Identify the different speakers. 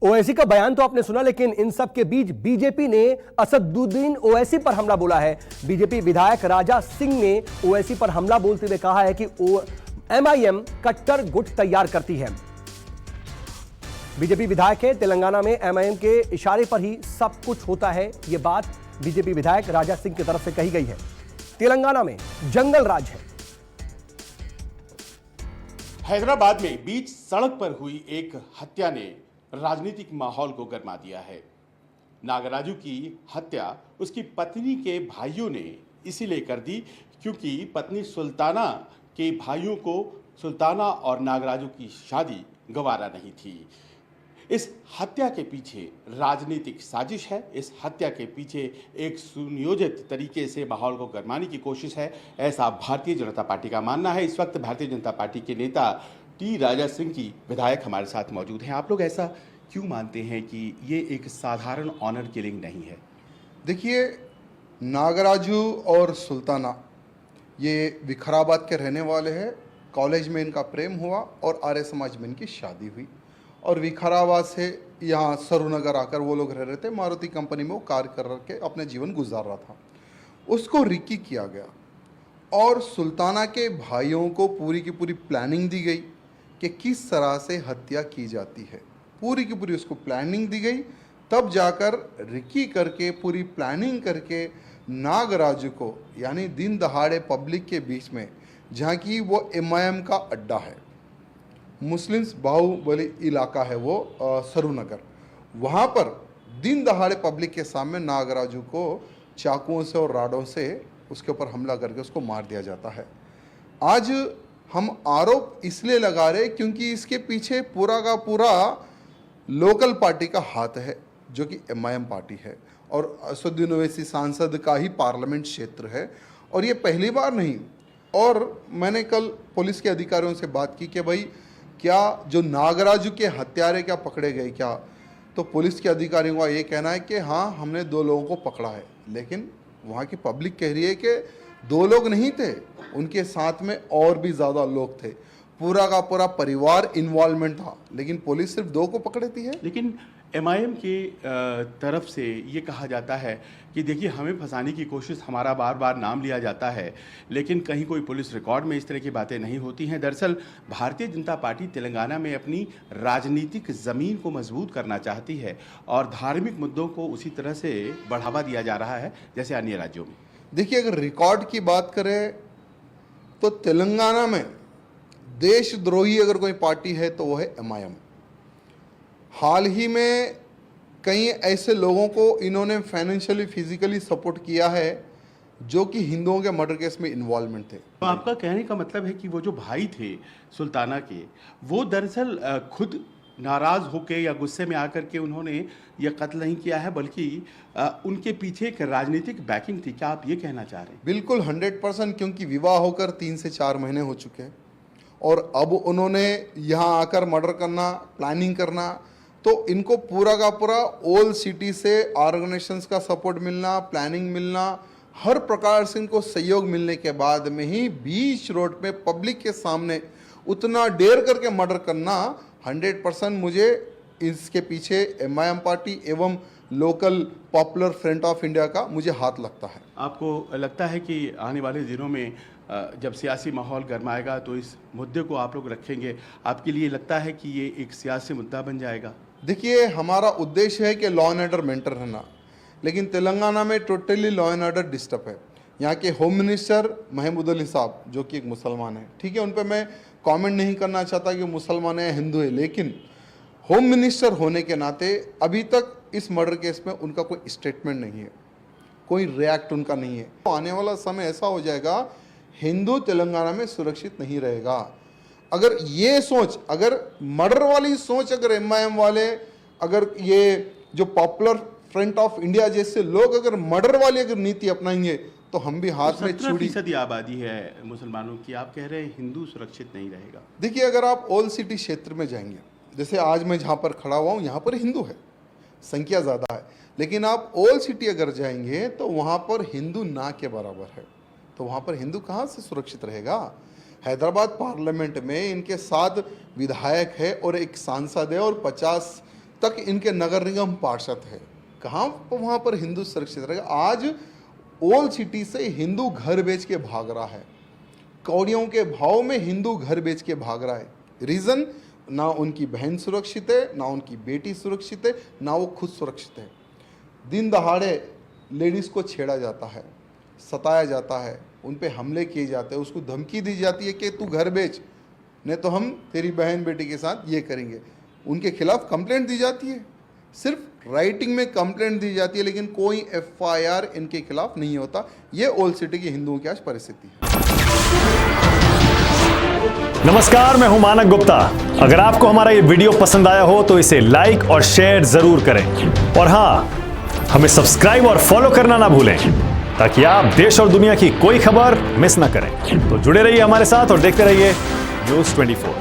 Speaker 1: ओवैसी का बयान तो आपने सुना, लेकिन इन सब के बीच बीजेपी ने असदुद्दीन ओवैसी पर हमला बोला है। बीजेपी विधायक राजा सिंह ने ओवैसी पर हमला बोलते हुए कहा है कि एमआईएम कट्टर गुट तैयार करती है। बीजेपी विधायक है, तेलंगाना में एमआईएम के इशारे पर ही सब कुछ होता है। यह बात बीजेपी विधायक राजा सिंह की तरफ से कही गई है। तेलंगाना में जंगल राज है।
Speaker 2: हैदराबाद में बीच सड़क पर हुई एक हत्या ने राजनीतिक माहौल को गरमा दिया है। नागराजू की हत्या उसकी पत्नी के भाइयों ने इसीलिए कर दी क्योंकि पत्नी सुल्ताना के भाइयों को सुल्ताना और नागराजू की शादी गवारा नहीं थी। इस हत्या के पीछे राजनीतिक साजिश है। इस हत्या के पीछे एक सुनियोजित तरीके से माहौल को गरमाने की कोशिश है, ऐसा भारतीय जनता पार्टी का मानना है। इस वक्त भारतीय जनता पार्टी के नेता टी राजा सिंह की विधायक हमारे साथ मौजूद हैं। आप लोग ऐसा क्यों मानते हैं कि ये एक साधारण ऑनर किलिंग नहीं है?
Speaker 3: देखिए, नागराजू और सुल्ताना ये विकाराबाद के रहने वाले हैं। कॉलेज में इनका प्रेम हुआ और आर्य समाज में इनकी शादी हुई और विकाराबाद से यहाँ सरूनगर आकर वो लोग रह रहे थे। मारुति कंपनी में वो कार्य कर के अपने जीवन गुजार रहा था। उसको रिक्की किया गया और सुल्ताना के भाइयों को पूरी की पूरी प्लानिंग दी गई कि किस तरह से हत्या की जाती है। पूरी की पूरी उसको प्लानिंग दी गई, तब जाकर रिक्की करके पूरी प्लानिंग करके नागराजू को, यानी दिन दहाड़े पब्लिक के बीच में, जहाँ की वो एमआईएम का अड्डा है, मुस्लिम्स बाहुबली इलाका है वो सरूनगर, वहाँ पर दिन दहाड़े पब्लिक के सामने नागराजू को चाकुओं से और राडों से उसके ऊपर हमला करके उसको मार दिया जाता है। आज हम आरोप इसलिए लगा रहे क्योंकि इसके पीछे पूरा का पूरा लोकल पार्टी का हाथ है, जो कि एमआईएम पार्टी है और असदुद्दीन ओवैसी सांसद का ही पार्लियामेंट क्षेत्र है। और ये पहली बार नहीं। और मैंने कल पुलिस के अधिकारियों से बात की कि भाई क्या जो नागराजू के हत्यारे क्या पकड़े गए क्या, तो पुलिस के अधिकारियों का ये कहना है कि हाँ, हमने 2 लोगों को पकड़ा है। लेकिन वहाँ की पब्लिक कह रही है कि 2 लोग नहीं थे, उनके साथ में और भी ज़्यादा लोग थे, पूरा का पूरा परिवार इन्वॉल्वमेंट था, लेकिन पुलिस सिर्फ 2 को पकड़ती है।
Speaker 2: लेकिन एमआईएम की तरफ से ये कहा जाता है कि देखिए, हमें फंसाने की कोशिश, हमारा बार बार नाम लिया जाता है, लेकिन कहीं कोई पुलिस रिकॉर्ड में इस तरह की बातें नहीं होती हैं। दरअसल भारतीय जनता पार्टी तेलंगाना में अपनी राजनीतिक ज़मीन को मजबूत करना चाहती है और धार्मिक मुद्दों को उसी तरह से बढ़ावा दिया जा रहा है जैसे अन्य राज्यों में।
Speaker 3: देखिए, अगर रिकॉर्ड की बात करें तो तेलंगाना में देशद्रोही अगर कोई पार्टी है तो वो है एमआईएम। हाल ही में कई ऐसे लोगों को इन्होंने फाइनेंशियली फिजिकली सपोर्ट किया है जो कि हिंदुओं के मर्डर केस में इन्वॉल्वमेंट थे।
Speaker 2: तो आपका कहने का मतलब है कि वो जो भाई थे सुल्ताना के, वो दरअसल खुद नाराज होकर या गुस्से में आकर के उन्होंने ये कत्ल नहीं किया है, बल्कि उनके पीछे एक राजनीतिक बैकिंग थी। क्या आप ये कहना चाह रहे हैं?
Speaker 3: बिल्कुल 100%, क्योंकि विवाह होकर 3 से 4 महीने हो चुके हैं और अब उन्होंने यहाँ आकर मर्डर करना, प्लानिंग करना, तो इनको पूरा का पूरा ओल्ड सिटी से ऑर्गेनाइजेशंस का सपोर्ट मिलना, प्लानिंग मिलना, हर प्रकार से इनको सहयोग मिलने के बाद में ही बीच रोड पे पब्लिक के सामने उतना डेयर करके मर्डर करना, 100% मुझे इसके पीछे एमआईएम पार्टी एवं local popular front of India का मुझे हाथ लगता है।
Speaker 2: आपको लगता है कि आने वाले दिनों में जब सियासी माहौल गरमाएगा तो इस मुद्दे को आप लोग रखेंगे? आपके लिए लगता है कि ये एक सियासी मुद्दा बन जाएगा?
Speaker 3: देखिए, हमारा उद्देश्य है कि लॉ एंड ऑर्डर मेंटेन रहना, लेकिन तेलंगाना में totally law and order disturb है। यहाँ के होम मिनिस्टर महमूद अली साहब, जो कि एक मुसलमान है, ठीक है, उन पर मैं कमेंट नहीं करना चाहता कि मुसलमान है हिंदू है, लेकिन होम मिनिस्टर होने के नाते अभी तक इस मर्डर केस में उनका कोई स्टेटमेंट नहीं है, कोई रिएक्ट उनका नहीं है। तो आने वाला समय ऐसा हो जाएगा, हिंदू तेलंगाना में सुरक्षित नहीं रहेगा। अगर ये सोच, अगर मर्डर वाली सोच अगर एमआईएम वाले, अगर ये जो पॉपुलर फ्रंट ऑफ इंडिया जैसे लोग अगर मर्डर वाली अगर नीति अपनाएंगे तो हम भी हाथ में छुरी।
Speaker 2: 17% आबादी है मुसलमानों की, आप कह रहे हैं हिंदू सुरक्षित नहीं रहेगा?
Speaker 3: देखिए, अगर आप ओल्ड सिटी क्षेत्र में जाएंगे, जैसे आज मैं जहाँ पर खड़ा हुआ हूँ, यहाँ पर हिंदू है, संख्या ज़्यादा है, लेकिन आप ओल्ड सिटी अगर जाएंगे तो वहाँ पर हिंदू ना के बराबर है, तो वहाँ पर हिंदू कहाँ से सुरक्षित रहेगा? हैदराबाद पार्लियामेंट में इनके 7 विधायक है और एक सांसद है और 50 तक इनके नगर निगम पार्षद है, कहाँ वहाँ पर हिंदू सुरक्षित रहेगा? आज ओल्ड सिटी से हिंदू घर बेच के भाग रहा है, कौड़ियों के भाव में हिंदू घर बेच के भाग रहा है। रीज़न, ना उनकी बहन सुरक्षित है, ना उनकी बेटी सुरक्षित है, ना वो खुद सुरक्षित है। दिन दहाड़े लेडीज़ को छेड़ा जाता है, सताया जाता है, उन पे हमले किए जाते हैं, उसको धमकी दी जाती है कि तू घर बेच, नहीं तो हम तेरी बहन बेटी के साथ ये करेंगे। उनके खिलाफ कंप्लेंट दी जाती है, सिर्फ राइटिंग में कंप्लेंट दी जाती है, लेकिन कोई FIR इनके खिलाफ नहीं होता। ये ओल्ड सिटी के हिंदुओं की आज परिस्थिति है।
Speaker 4: नमस्कार, मैं हूं मानक गुप्ता। अगर आपको हमारा ये वीडियो पसंद आया हो तो इसे लाइक और शेयर जरूर करें, और हां, हमें सब्सक्राइब और फॉलो करना ना भूलें ताकि आप देश और दुनिया की कोई खबर मिस ना करें। तो जुड़े रहिए हमारे साथ और देखते रहिए न्यूज़ 24।